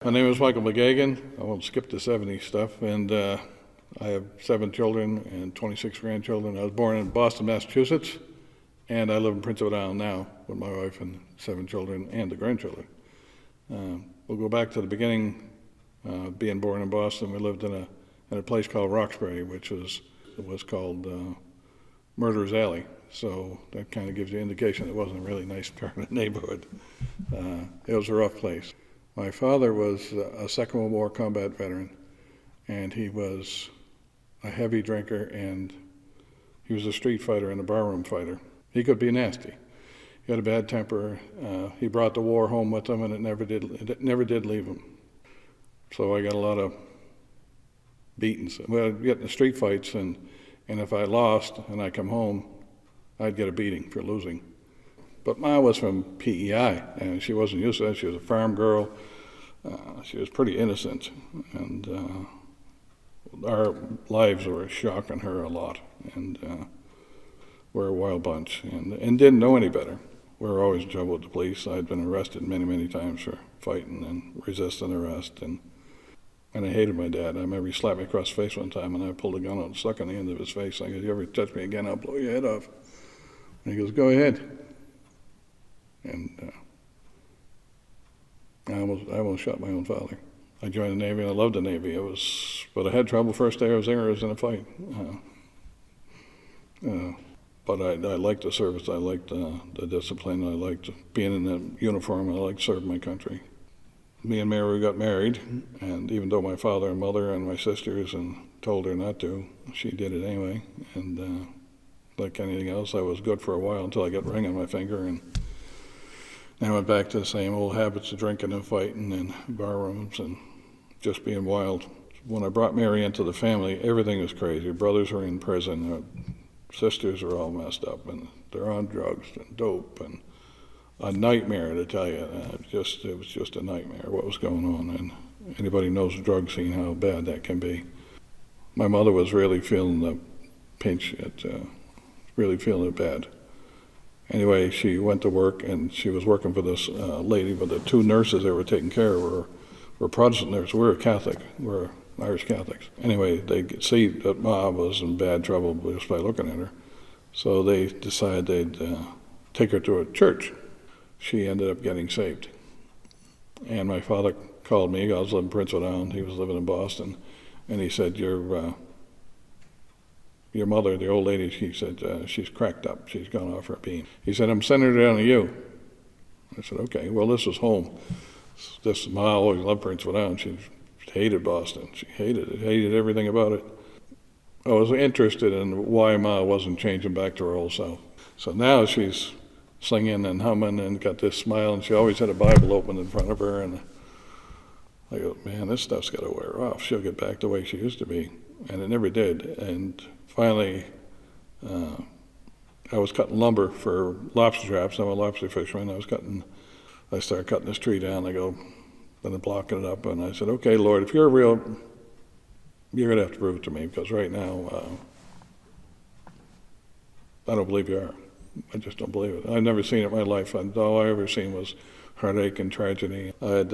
My name is Michael McGagan. I won't skip the 70s stuff, and I have 7 children and 26 grandchildren. I was born in Boston, Massachusetts, and I live in Prince Edward Island now with my wife and 7 children and the grandchildren. We'll go back to the beginning. Being born in Boston, we lived in a place called Roxbury, which was called Murderer's Alley. So that kind of gives you indication it wasn't a really nice part of the neighborhood. It was a rough place. My father was a Second World War combat veteran, and he was a heavy drinker, and he was a street fighter and a barroom fighter. He could be nasty. He had a bad temper. He brought the war home with him, and it never did leave him. So I got a lot of beatings. I'd get in the street fights, and if I lost and I come home, I'd get a beating for losing. But Ma was from PEI, and she wasn't used to that. She was a farm girl. She was pretty innocent, and our lives were a shock on her a lot, and we're a wild bunch, and didn't know any better. We were always in trouble with the police. I'd been arrested many, many times for fighting and resisting arrest, and I hated my dad. I remember he slapped me across the face one time, and I pulled a gun out and stuck on the end of his face. I said, "If you ever touch me again, I'll blow your head off." And he goes, "Go ahead." And I almost shot my own father. I joined the Navy, and I loved the Navy. But I had trouble first day I was there. I was in a fight. But I liked the service. I liked the discipline. I liked being in the uniform. I liked serving my country. Me and Mary got married, and even though my father and mother and my sisters told her not to, she did it anyway. And like anything else, I was good for a while until I got a ring on my finger, and I went back to the same old habits of drinking and fighting and bar rooms and just being wild. When I brought Mary into the family, everything was crazy. Her brothers were in prison. Her sisters were all messed up, and they're on drugs and dope, and a nightmare, to tell you. It was just a nightmare what was going on, and anybody knows the drug scene, how bad that can be. My mother was really feeling the pinch, really feeling it bad. Anyway, she went to work, and she was working for this lady, but the 2 nurses that were taking care of her were Protestant nurses. We were Catholic. We were Irish Catholics. Anyway, they could see that Ma was in bad trouble just by looking at her. So they decided they'd take her to a church. She ended up getting saved. And my father called me. I was living in Prince Edward Island. He was living in Boston. And he said, your mother, the old lady, she said, she's cracked up. She's gone off her beam. He said, I'm sending her down to you. I said, okay. Well, this was home. This Ma always loved Prince Edward Island. She hated Boston. She hated it, hated everything about it. I was interested in why Ma wasn't changing back to her old self. So now she's singing and humming and got this smile, and she always had a Bible open in front of her. And I go, man, this stuff's got to wear off. She'll get back the way she used to be. And it never did. And finally, I was cutting lumber for lobster traps. I'm a lobster fisherman. I started cutting this tree down. Then I'm blocking it up. And I said, okay, Lord, if you're real, you're going to have to prove it to me, because right now, I don't believe you are. I just don't believe it. I've never seen it in my life. All I ever seen was heartache and tragedy. I had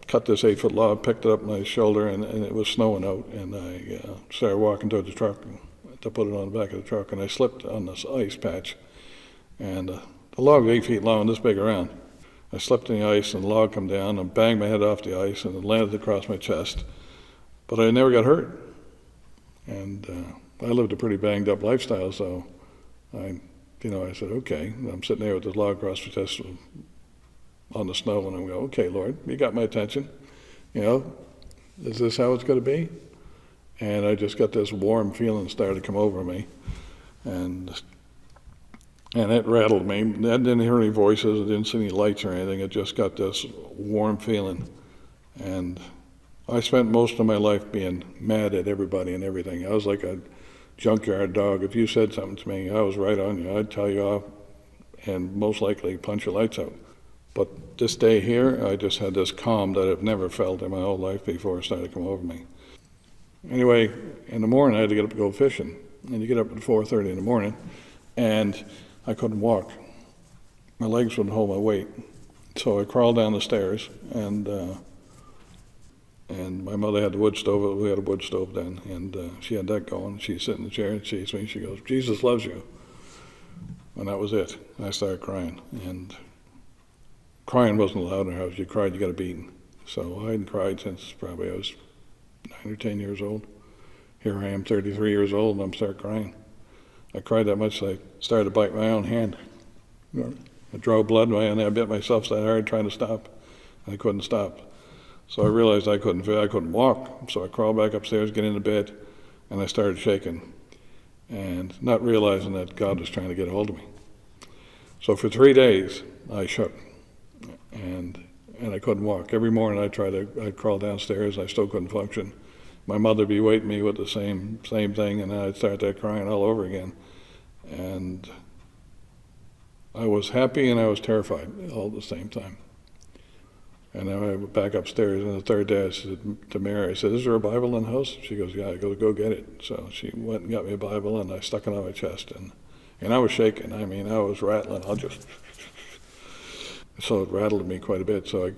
cut this 8-foot log, picked it up my shoulder, and it was snowing out, and I started walking toward the truck to put it on the back of the truck, and I slipped on this ice patch, and the log was 8 feet long, this big around. I slipped in the ice, and the log come down, and banged my head off the ice, and it landed across my chest, but I never got hurt, and I lived a pretty banged up lifestyle, so I said, okay, and I'm sitting there with this log across my chest on the snow, and I'm going, okay, Lord, you got my attention. Is this how it's going to be? And I just got this warm feeling started to come over me, and it rattled me. I didn't hear any voices, I didn't see any lights or anything. It just got this warm feeling, and I spent most of my life being mad at everybody and everything. I was like a junkyard dog. If you said something to me, I was right on you. I'd tell you off, and most likely punch your lights out. But this day here, I just had this calm that I've never felt in my whole life before it started to come over me. Anyway, in the morning, I had to get up to go fishing. And you get up at 4:30 in the morning, and I couldn't walk. My legs wouldn't hold my weight. So I crawled down the stairs, and my mother had the wood stove. We had a wood stove then, and she had that going. She'd sit in the chair and she'd me. She goes, "Jesus loves you," and that was it. I started crying, and crying wasn't allowed in our house. You cried, you got a beating. So I hadn't cried since probably I was 9 or 10 years old. Here I am, 33 years old, and I'm starting crying. I cried that much I started to bite my own hand. I drew blood in my hand. I bit myself so hard trying to stop. I couldn't stop. So I realized I couldn't walk. So I crawled back upstairs, get into bed, and I started shaking, and not realizing that God was trying to get a hold of me. So for 3 days, I shook, and I couldn't walk. Every morning I'd crawl downstairs, and I still couldn't function. My mother would be waiting me with the same thing, and then I'd start that crying all over again. And I was happy and I was terrified all at the same time. And then I went back upstairs, and the third day I said to Mary, I said, "Is there a Bible in the house?" She goes, "Yeah." I go get it. So she went and got me a Bible, and I stuck it on my chest, and I was shaking. I mean, I was rattling. So it rattled me quite a bit. So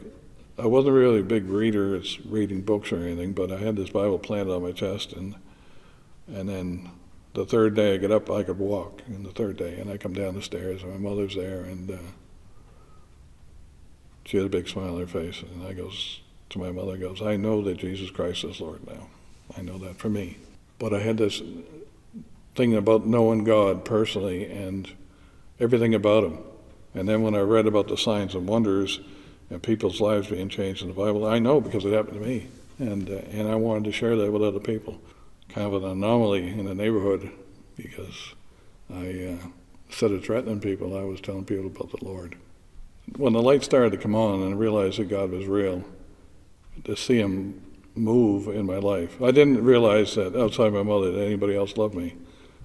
I wasn't really a big reader, reading books or anything, but I had this Bible planted on my chest, and then the third day I get up, I could walk, and the third day, and I come down the stairs, and my mother's there, and she had a big smile on her face, and I goes to my mother, "I know that Jesus Christ is Lord now. I know that for me." But I had this thing about knowing God personally and everything about Him. And then when I read about the signs and wonders and people's lives being changed in the Bible, I know because it happened to me. And I wanted to share that with other people. Kind of an anomaly in the neighborhood, because instead of threatening people, I was telling people about the Lord. When the light started to come on and I realized that God was real, to see Him move in my life. I didn't realize that outside my mother that anybody else loved me.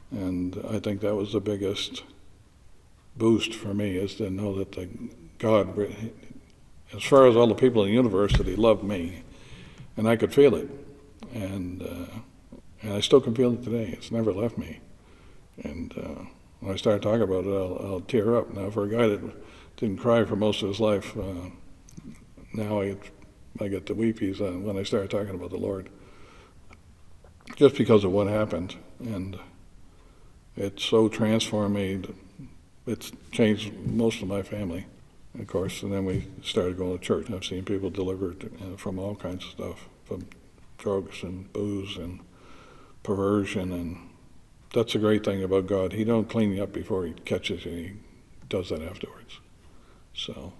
And I think that was the biggest boost for me, is to know that God, as far as all the people in the universe, that He loved me. And I could feel it. And I still can feel it today. It's never left me. And when I start talking about it, I'll tear up. Now, for a guy that didn't cry for most of his life, now I get the weepies when I start talking about the Lord. Just because of what happened. And it's so transformed me. It's changed most of my family, of course. And then we started going to church. I've seen people delivered from all kinds of stuff, from drugs and booze and perversion. And that's the great thing about God. He don't clean you up before He catches you. He does that afterwards. So